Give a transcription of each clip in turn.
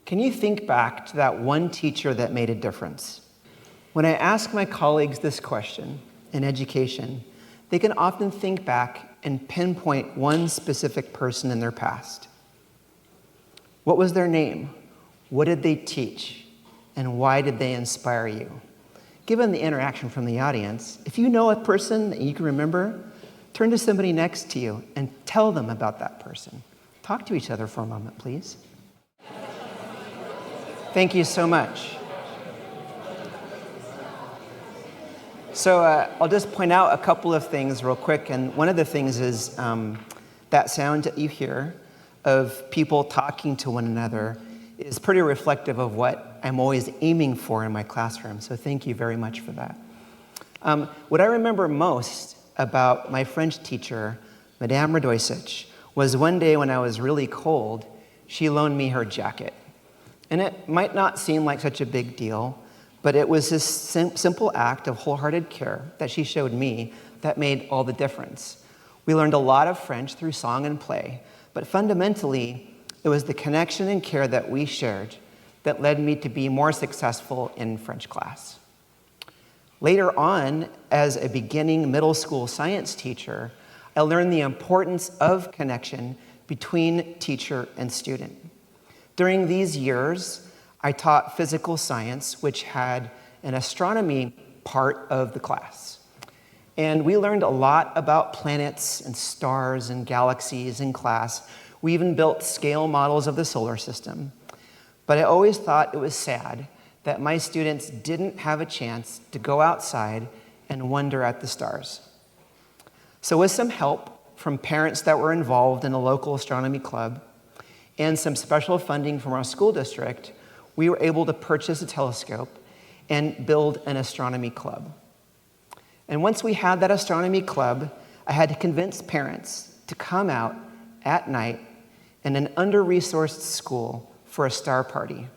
Can you think back to that one teacher that made a difference? When I ask my colleagues this question in education, they can often think back and pinpoint one specific person in their past. What was their name? What did they teach? And why did they inspire you? Given the interaction from the audience, if you know a person that you can remember, turn to somebody next to you and tell them about that person. Talk to each other for a moment, please. Thank you so much. So I'll just point out a couple of things real quick. And one of the things is that sound that you hear of people talking to one another is pretty reflective of what I'm always aiming for in my classroom. So thank you very much for that. What I remember most about my French teacher, Madame Radojcic, was one day when I was really cold, she loaned me her jacket. And it might not seem like such a big deal, but it was this simple act of wholehearted care that she showed me that made all the difference. We learned a lot of French through song and play, but fundamentally, it was the connection and care that we shared that led me to be more successful in French class. Later on, as a beginning middle school science teacher, I learned the importance of connection between teacher and student. During these years, I taught physical science, which had an astronomy part of the class. And we learned a lot about planets and stars and galaxies in class. We even built scale models of the solar system. But I always thought it was sad that my students didn't have a chance to go outside and wonder at the stars. So with some help from parents that were involved in a local astronomy club and some special funding from our school district, we were able to purchase a telescope and build an astronomy club. And once we had that astronomy club, I had to convince parents to come out at night in an under-resourced school for a star party.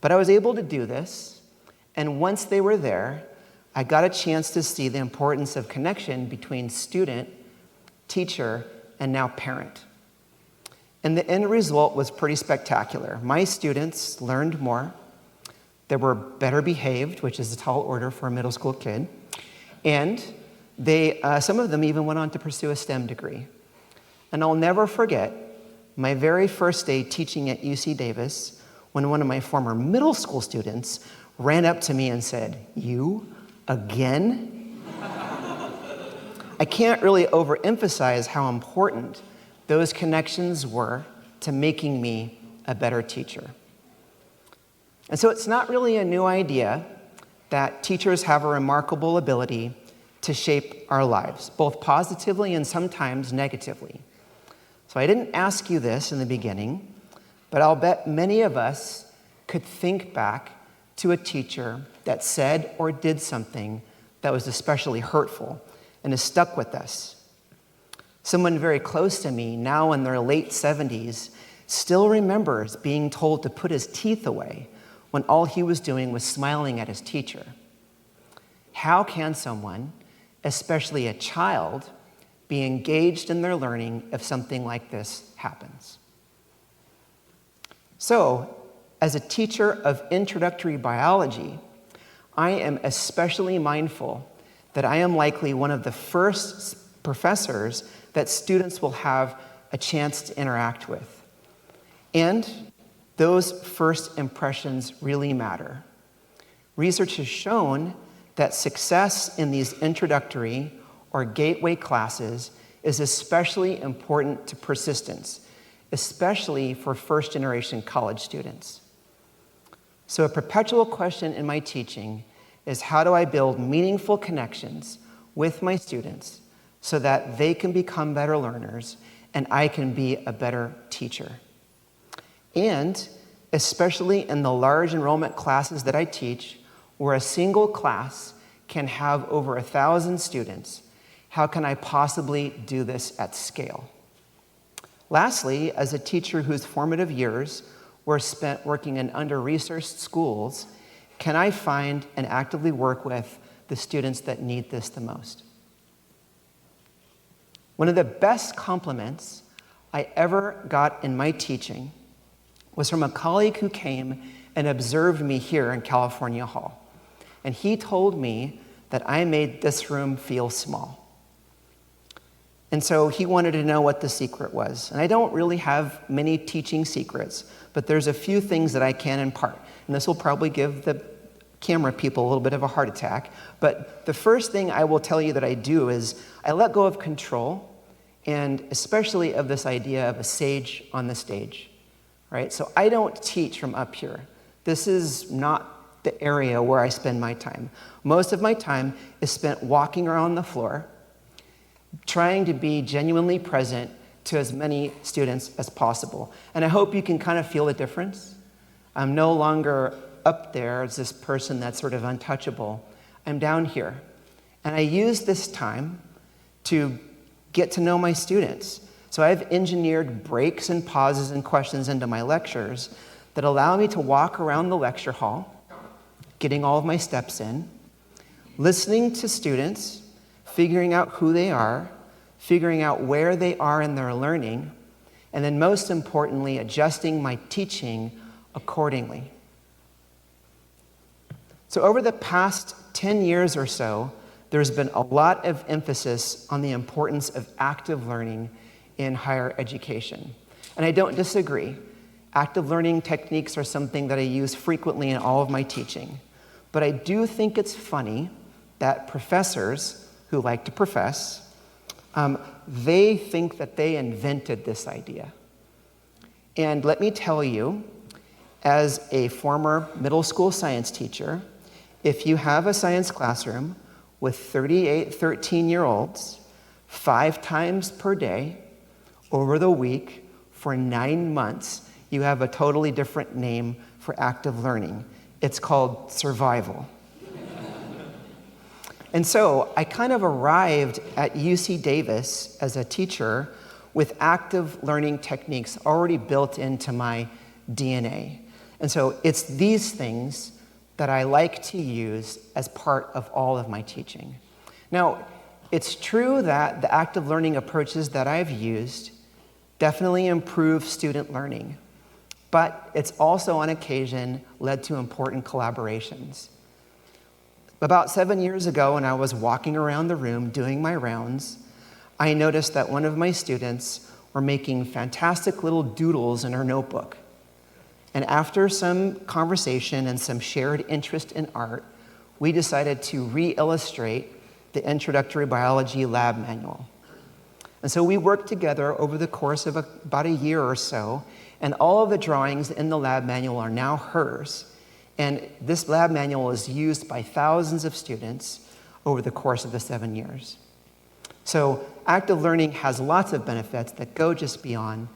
But I was able to do this, and once they were there, I got a chance to see the importance of connection between student, teacher, and now parent. And the end result was pretty spectacular. My students learned more. They were better behaved, which is a tall order for a middle school kid. And some of them even went on to pursue a STEM degree. And I'll never forget my very first day teaching at UC Davis when one of my former middle school students ran up to me and said, "You again?" I can't really overemphasize how important those connections were to making me a better teacher. And so it's not really a new idea that teachers have a remarkable ability to shape our lives, both positively and sometimes negatively. So I didn't ask you this in the beginning, but I'll bet many of us could think back to a teacher that said or did something that was especially hurtful and has stuck with us. Someone very close to me, now in their late 70s, still remembers being told to put his teeth away when all he was doing was smiling at his teacher. How can someone, especially a child, be engaged in their learning if something like this happens? So, as a teacher of introductory biology, I am especially mindful that I am likely one of the first professors that students will have a chance to interact with. And those first impressions really matter. Research has shown that success in these introductory or gateway classes is especially important to persistence, especially for first-generation college students. So a perpetual question in my teaching is, how do I build meaningful connections with my students so that they can become better learners and I can be a better teacher? And especially in the large enrollment classes that I teach, where a single class can have over 1,000 students, how can I possibly do this at scale? Lastly, as a teacher whose formative years were spent working in under-resourced schools, can I find and actively work with the students that need this the most? One of the best compliments I ever got in my teaching was from a colleague who came and observed me here in California Hall. And he told me that I made this room feel small. And so he wanted to know what the secret was. And I don't really have many teaching secrets, but there's a few things that I can impart. And this will probably give the camera people a little bit of a heart attack. But the first thing I will tell you that I do is I let go of control, and especially of this idea of a sage on the stage, right? So I don't teach from up here. This is not the area where I spend my time. Most of my time is spent walking around the floor, trying to be genuinely present to as many students as possible. And I hope you can kind of feel the difference. I'm no longer up there as this person that's sort of untouchable. I'm down here. And I use this time to get to know my students. So I've engineered breaks and pauses and questions into my lectures that allow me to walk around the lecture hall, getting all of my steps in, listening to students, figuring out who they are, figuring out where they are in their learning, and then most importantly, adjusting my teaching accordingly. So over the past 10 years or so, there's been a lot of emphasis on the importance of active learning in higher education. And I don't disagree. Active learning techniques are something that I use frequently in all of my teaching. But I do think it's funny that professors who like to profess, they think that they invented this idea. And let me tell you, as a former middle school science teacher, if you have a science classroom with 38 13-year-olds 5 times per day over the week for 9 months, you have a totally different name for active learning. It's called survival. And so I kind of arrived at UC Davis as a teacher with active learning techniques already built into my DNA. And so it's these things that I like to use as part of all of my teaching. Now, it's true that the active learning approaches that I've used definitely improve student learning, but it's also on occasion led to important collaborations. About 7 years ago, when I was walking around the room doing my rounds, I noticed that one of my students were making fantastic little doodles in her notebook. And after some conversation and some shared interest in art, we decided to re-illustrate the introductory biology lab manual. And so we worked together over the course of about a year or so, and all of the drawings in the lab manual are now hers. And this lab manual is used by thousands of students over the course of the 7 years. So active learning has lots of benefits that go just beyond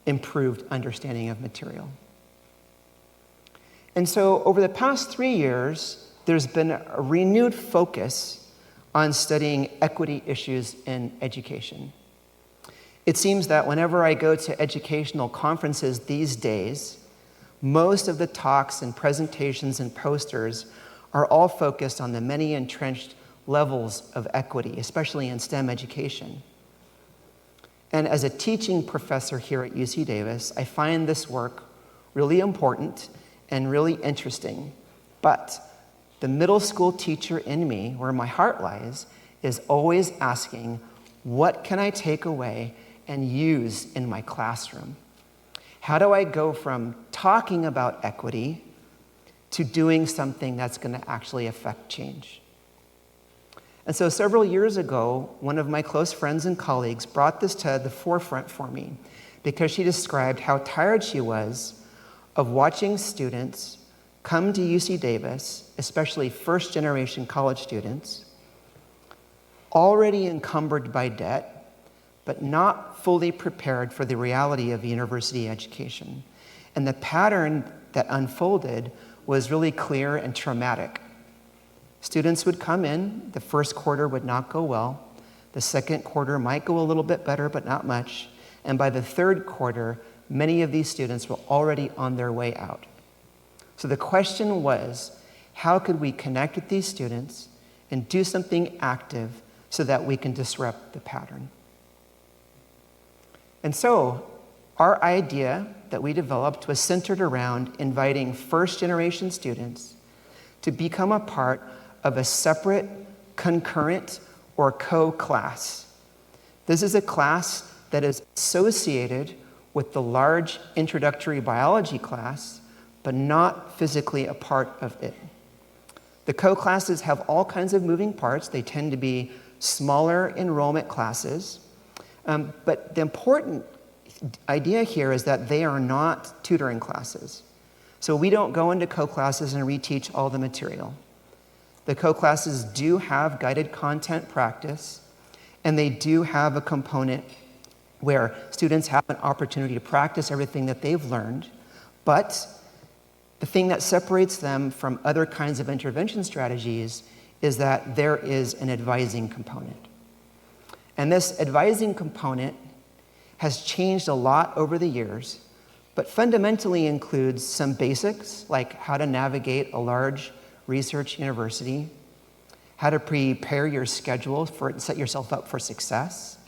improved understanding of material. And so over the past 3 years, there's been a renewed focus on studying equity issues in education. It seems that whenever I go to educational conferences these days, most of the talks and presentations and posters are all focused on the many entrenched levels of equity, especially in STEM education. And as a teaching professor here at UC Davis, I find this work really important and really interesting. But the middle school teacher in me, where my heart lies, is always asking, what can I take away and use in my classroom? How do I go from talking about equity to doing something that's going to actually affect change? And so several years ago, one of my close friends and colleagues brought this to the forefront for me because she described how tired she was of watching students come to UC Davis, especially first-generation college students, already encumbered by debt, but not fully prepared for the reality of university education. And the pattern that unfolded was really clear and traumatic. Students would come in, the first quarter would not go well, the second quarter might go a little bit better, but not much, and by the third quarter, many of these students were already on their way out. So the question was, how could we connect with these students and do something active so that we can disrupt the pattern? And so our idea that we developed was centered around inviting first-generation students to become a part of a separate, concurrent, or co-class. This is a class that is associated with the large introductory biology class, but not physically a part of it. The co-classes have all kinds of moving parts. They tend to be smaller enrollment classes. But the important idea here is that they are not tutoring classes. So we don't go into co-classes and reteach all the material. The co-classes do have guided content practice, and they do have a component where students have an opportunity to practice everything that they've learned. But the thing that separates them from other kinds of intervention strategies is that there is an advising component. And this advising component has changed a lot over the years, but fundamentally includes some basics, like how to navigate a large research university, how to prepare your schedule set yourself up for success,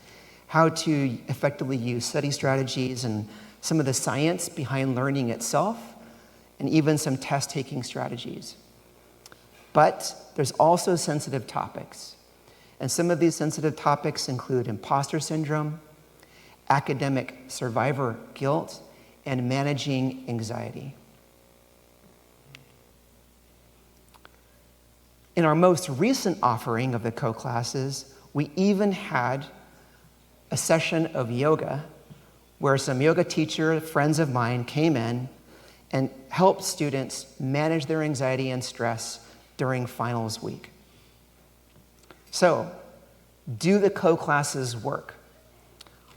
how to effectively use study strategies and some of the science behind learning itself, and even some test-taking strategies. But there's also sensitive topics. And some of these sensitive topics include imposter syndrome, academic survivor guilt, and managing anxiety. In our most recent offering of the co-classes, we even had a session of yoga where some yoga teacher friends of mine came in and helped students manage their anxiety and stress during finals week. So, do the co-classes work?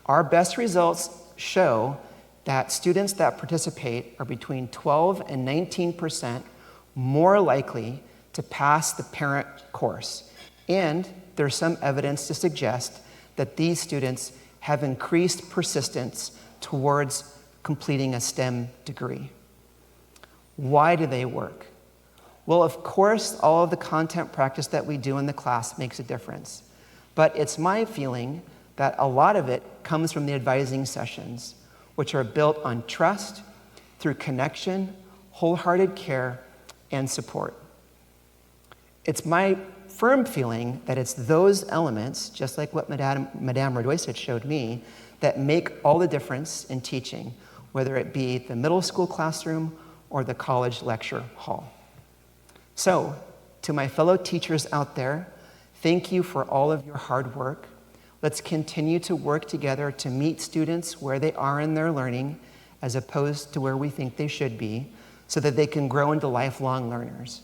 Our best results show that students that participate are between 12 and 19% more likely to pass the parent course. And there's some evidence to suggest that these students have increased persistence towards completing a STEM degree. Why do they work? Well, of course, all of the content practice that we do in the class makes a difference. But it's my feeling that a lot of it comes from the advising sessions, which are built on trust, through connection, wholehearted care, and support. It's my firm feeling that it's those elements, just like what Madame Radoicic showed me, that make all the difference in teaching, whether it be the middle school classroom or the college lecture hall. So, to my fellow teachers out there, thank you for all of your hard work. Let's continue to work together to meet students where they are in their learning, as opposed to where we think they should be, so that they can grow into lifelong learners.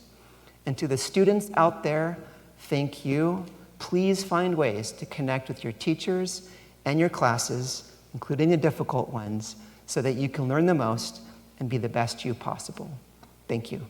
And to the students out there, thank you. Please find ways to connect with your teachers and your classes, including the difficult ones, so that you can learn the most and be the best you possible. Thank you.